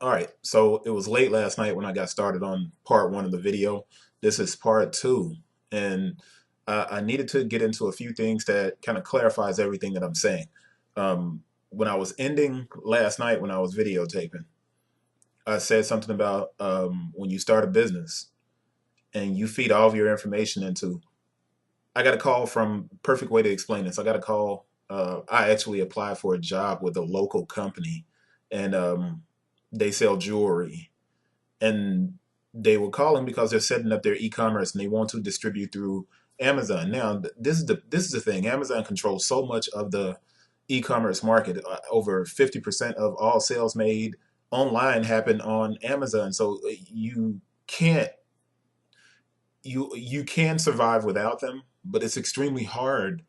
All right, so it was late last night when I got started on part one of the video. This is part two, and I needed to get into a few things that kind of clarifies everything that I'm saying. When I was ending last night when I was videotaping, I said something about when you start a business and you feed all of your information into. I got a call from perfect way to explain this. I got a call. I actually applied for a job with a local company, and they sell jewelry and they were calling because they're setting up their e-commerce and they want to distribute through Amazon. Now, this is the thing. Amazon controls so much of the e-commerce market. Over 50% of all sales made online happen on Amazon. So can't you can survive without them, but it's extremely hard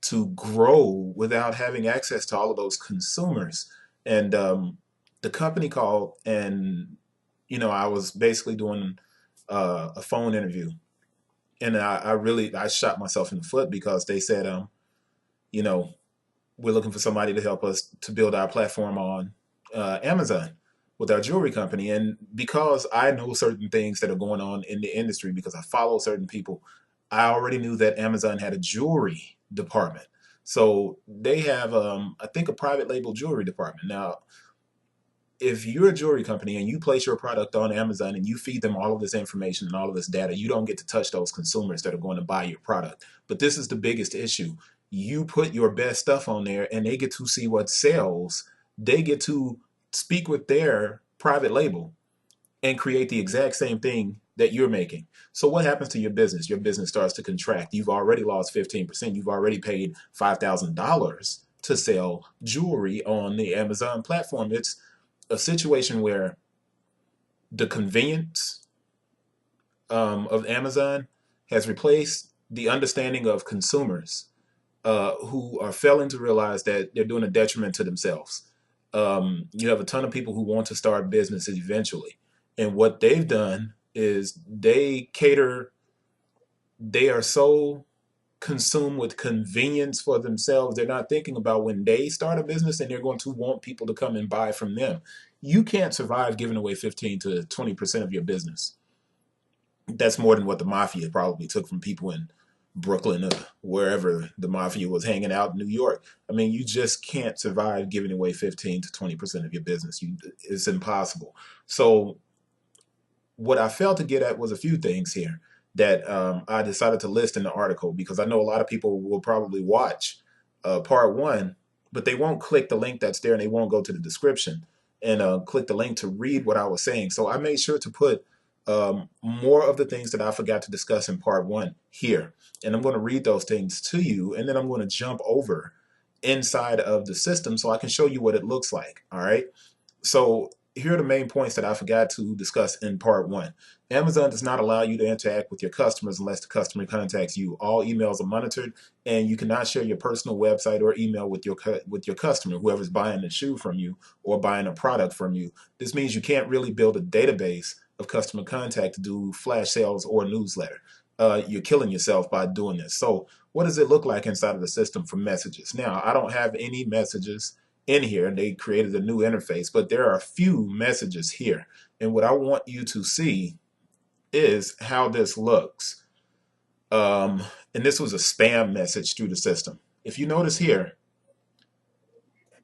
to grow without having access to all of those consumers. And the company called, and I was basically doing a phone interview, and I shot myself in the foot because they said, you know, we're looking for somebody to help us to build our platform on Amazon with our jewelry company. And because I know certain things that are going on in the industry, because I follow certain people, I already knew that Amazon had a jewelry department. So they have, I think, a private label jewelry department. Now, if you're a jewelry company and you place your product on Amazon and you feed them all of this information and all of this data, you don't get to touch those consumers that are going to buy your product. But this is the biggest issue. You put your best stuff on there and they get to see what sells. They get to speak with their private label and create the exact same thing that you're making. So what happens to your business? Your business starts to contract. You've already lost 15%. You've already paid $5,000 to sell jewelry on the Amazon platform. It's a situation where the convenience of Amazon has replaced the understanding of consumers who are failing to realize that they're doing a detriment to themselves. You have a ton of people who want to start businesses eventually. And what they've done is they are so consumed with convenience for themselves. They're not thinking about when they start a business and they're going to want people to come and buy from them. You can't survive giving away 15 to 20% of your business. That's more than what the mafia probably took from people in Brooklyn, wherever the mafia was hanging out in New York. I mean, you just can't survive giving away 15 to 20% of your business. It's impossible. So what I failed to get at was a few things here that I decided to list in the article because I know a lot of people will probably watch part one, but they won't click the link that's there and they won't go to the description and click the link to read what I was saying. So I made sure to put more of the things that I forgot to discuss in part one here. And I'm going to read those things to you and then I'm going to jump over inside of the system so I can show you what it looks like. All right. So here are the main points that I forgot to discuss in part one. Amazon does not allow you to interact with your customers unless the customer contacts you. All emails are monitored, and you cannot share your personal website or email with your customer, whoever's buying a shoe from you or buying a product from you. This means you can't really build a database of customer contact to do flash sales or newsletter. You're killing yourself by doing this. So, what does it look like inside of the system for messages? Now, I don't have any messages in here. They created a new interface, but there are a few messages here. And what I want you to see is how this looks. Um, and this was a spam message through the system. If you notice here,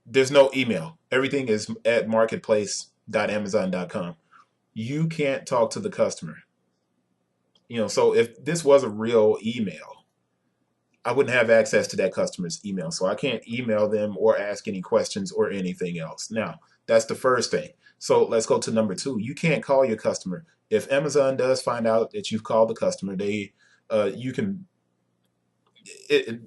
there's no email. Everything is at marketplace.amazon.com. You can't talk to the customer. So if this was a real email, I wouldn't have access to that customer's email. So I can't email them or ask any questions or anything else. Now, that's the first thing. So let's go to number two. You can't call your customer. If Amazon does find out that you've called the customer, you can, it,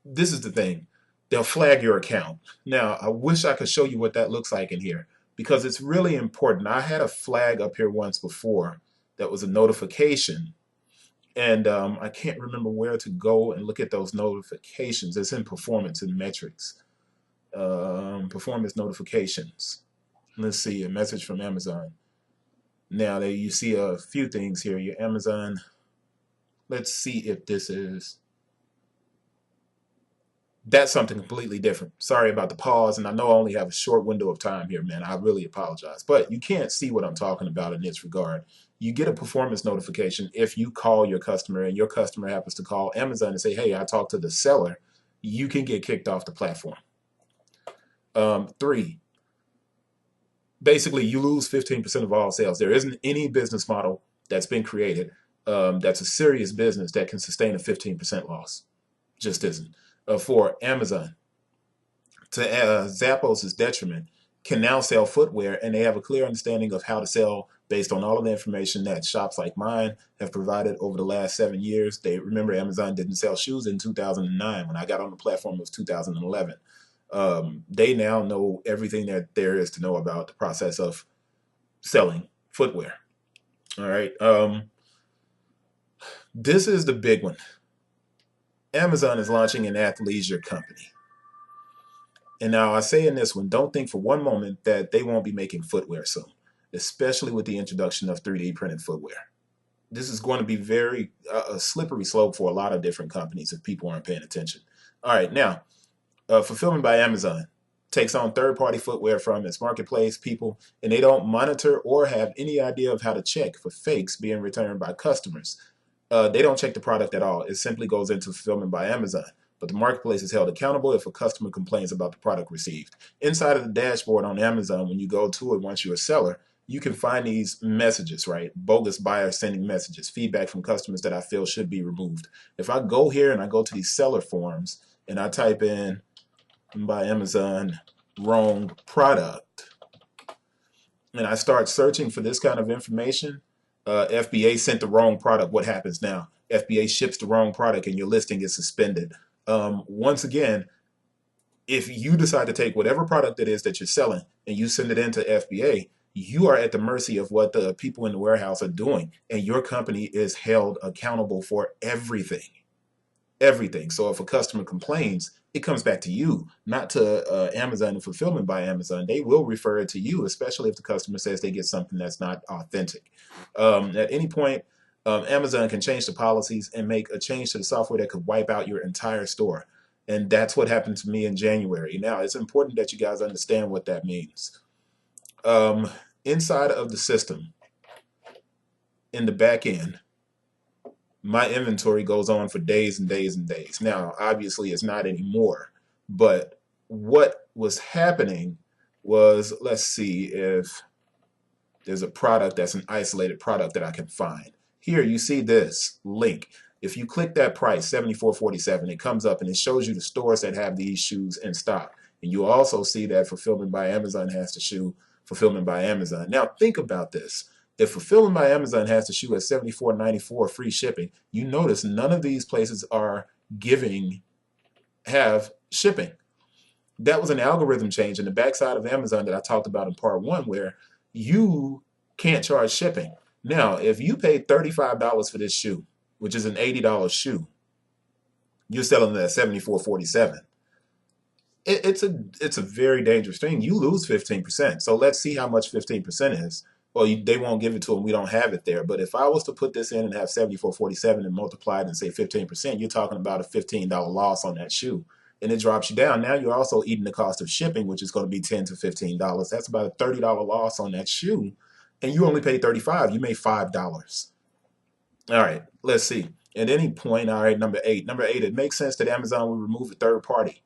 this is the thing. They'll flag your account. Now, I wish I could show you what that looks like in here because it's really important. I had a flag up here once before that was a notification and I can't remember where to go and look at those notifications. It's in performance and metrics. Performance notifications. Let's see, a message from Amazon. Now, there you see a few things here. Your Amazon. Let's see if this is That's something completely different. Sorry about the pause, and I know I only have a short window of time here, man. I really apologize. But you can't see what I'm talking about in this regard. You get a performance notification if you call your customer and your customer happens to call Amazon and say, hey, I talked to the seller, you can get kicked off the platform. Three, basically you lose 15% of all sales. There isn't any business model that's been created that's a serious business that can sustain a 15% loss. Just isn't. For Amazon, to Zappos' detriment, can now sell footwear, and they have a clear understanding of how to sell based on all of the information that shops like mine have provided over the last 7 years. They remember Amazon didn't sell shoes in 2009. When I got on the platform, it was 2011. They now know everything that there is to know about the process of selling footwear. All right. This is the big one. Amazon is launching an athleisure company. And now I say in this one, don't think for one moment that they won't be making footwear soon, especially with the introduction of 3D printed footwear. This is going to be very a slippery slope for a lot of different companies if people aren't paying attention. All right, now, Fulfillment by Amazon takes on third-party footwear from its marketplace people, and they don't monitor or have any idea of how to check for fakes being returned by customers. They don't check the product at all. It simply goes into Fulfillment by Amazon. But the marketplace is held accountable if a customer complains about the product received. Inside of the dashboard on Amazon, when you go to it once you're a seller, you can find these messages, right? Bogus buyers sending messages, feedback from customers that I feel should be removed. If I go here and I go to these seller forums and I type in by Amazon wrong product and I start searching for this kind of information, FBA sent the wrong product. What happens now? FBA ships the wrong product and your listing is suspended. Once again, if you decide to take whatever product it is that you're selling and you send it into FBA, you are at the mercy of what the people in the warehouse are doing, and your company is held accountable for everything. Everything. So if a customer complains, it comes back to you, not to Amazon and Fulfillment by Amazon. They will refer it to you, especially if the customer says they get something that's not authentic. At any point, Amazon can change the policies and make a change to the software that could wipe out your entire store. And that's what happened to me in January. Now, it's important that you guys understand what that means. Inside of the system, in the back end, my inventory goes on for days and days and days. Now, obviously, it's not anymore. But what was happening was, let's see if there's a product that's an isolated product that I can find. Here, you see this link. If you click that price, $74.47, it comes up and it shows you the stores that have these shoes in stock. And you also see that Fulfillment by Amazon has the shoe, Fulfillment by Amazon. Now, think about this. If Fulfillment by Amazon has the shoe at $74.94 free shipping, you notice none of these places have shipping. That was an algorithm change in the backside of Amazon that I talked about in part one, where you can't charge shipping. Now, if you paid $35 for this shoe, which is an $80 shoe, you're selling it at $74.47. It's a very dangerous thing. You lose 15%. So let's see how much 15% is. Well, they won't give it to them. We don't have it there. But if I was to put this in and have $74.47 and multiply it and say 15%, you're talking about a $15 loss on that shoe. And it drops you down. Now you're also eating the cost of shipping, which is going to be $10 to $15. That's about a $30 loss on that shoe. And you only paid $35. You made $5. All right, let's see. At any point, all right, number eight. Number eight, it makes sense that Amazon would remove a third party,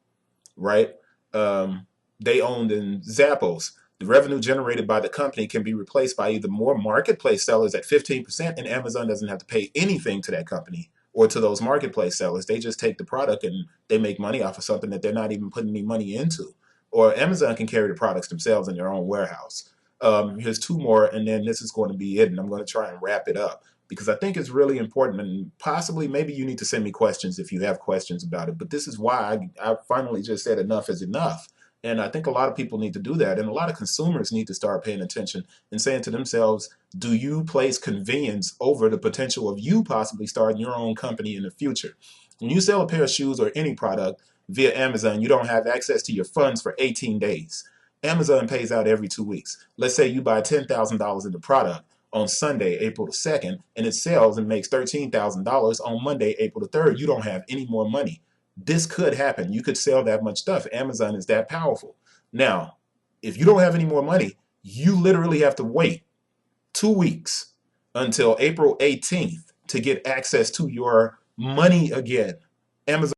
right? They owned in Zappos. The revenue generated by the company can be replaced by either more marketplace sellers at 15%, and Amazon doesn't have to pay anything to that company or to those marketplace sellers. They just take the product and they make money off of something that they're not even putting any money into. Or Amazon can carry the products themselves in their own warehouse. Here's two more, and then this is going to be it, and I'm going to try and wrap it up because I think it's really important, and possibly maybe you need to send me questions if you have questions about it. But this is why I finally just said enough is enough. And I think a lot of people need to do that. And a lot of consumers need to start paying attention and saying to themselves, do you place convenience over the potential of you possibly starting your own company in the future? When you sell a pair of shoes or any product via Amazon, you don't have access to your funds for 18 days. Amazon pays out every 2 weeks. Let's say you buy $10,000 in the product on Sunday, April the 2nd, and it sells and makes $13,000 on Monday, April the 3rd. You don't have any more money. This could happen. You could sell that much stuff. Amazon is that powerful. Now, if you don't have any more money, you literally have to wait 2 weeks until April 18th to get access to your money again. Amazon